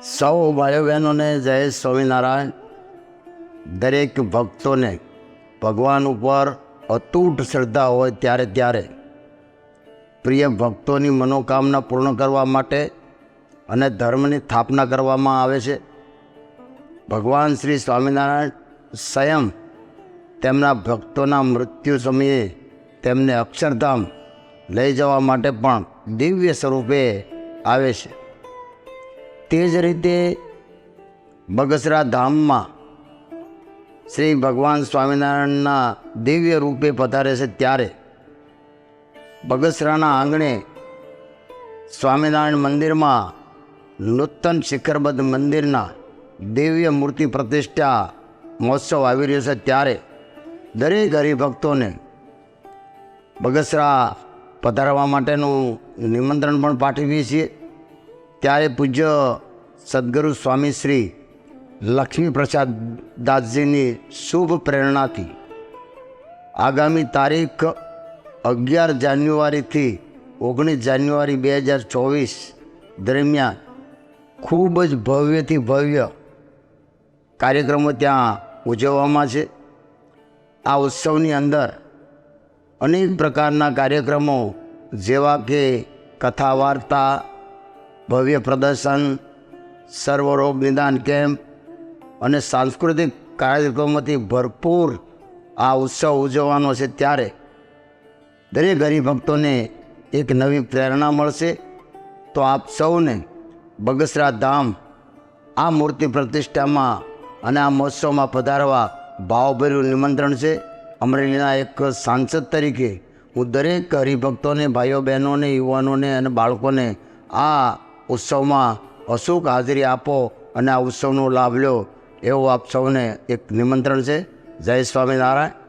સૌ ભાઈઓ બહેનોને જય સ્વામિનારાયણ. દરેક ભક્તોને ભગવાન ઉપર અતૂટ શ્રદ્ધા હોય ત્યારે પ્રિય ભક્તોની મનોકામના પૂર્ણ કરવા માટે અને ધર્મની સ્થાપના કરવામાં આવે છે. ભગવાન શ્રી સ્વામિનારાયણ સ્વયં તેમના ભક્તોના મૃત્યુ સમયે તેમને અક્ષરધામ લઈ જવા માટે પણ દિવ્ય સ્વરૂપે આવે છે. તે જ રીતે બગસરા ધામમાં શ્રી ભગવાન સ્વામિનારાયણના દિવ્ય રૂપે પધારે છે. ત્યારે બગસરાના આંગણે સ્વામિનારાયણ મંદિરમાં નૂતન શિખરબદ્ધ મંદિરના દિવ્ય મૂર્તિ પ્રતિષ્ઠા મહોત્સવ આવી રહ્યો છે. ત્યારે દરેક હરિભક્તોને બગસરા પધારવા માટેનું નિમંત્રણ પણ પાઠવીએ છીએ. ત્યારે પૂજ્ય સદગુરુ સ્વામી શ્રી લક્ષ્મી પ્રસાદ દાસજીની શુભ પ્રેરણાથી આગામી તારીખ 11 જાન્યુઆરીથી 19 જાન્યુઆરી 2024 દરમિયાન ખૂબ જ ભવ્યથી ભવ્ય કાર્યક્રમો ત્યાં ઉજવવામાં છે. આ ઉત્સવની અંદર અનેક પ્રકારના કાર્યક્રમો જેવા કે કથા વાર્તા, ભવ્ય પ્રદર્શન, સર્વરોગ નિદાન કેમ્પ અને સાંસ્કૃતિક કાર્યક્રમોથી ભરપૂર આ ઉત્સવ ઉજવવાનો છે. ત્યારે દરેક હરિભક્તોને એક નવી પ્રેરણા મળશે. તો આપ સૌને બગસરા ધામ આ મૂર્તિ પ્રતિષ્ઠામાં અને આ મહોત્સવમાં પધારવા ભાવભર્યું નિમંત્રણ છે. અમરેલીના એક સાંસદ તરીકે હું દરેક હરિભક્તોને, ભાઈઓ બહેનોને, યુવાનોને અને બાળકોને આ ઉત્સવમાં અચૂક હાજરી આપો અને આ ઉત્સવનો લાભ લો એવું આપ સૌને એક નિમંત્રણ છે. જય સ્વામિનારાયણ.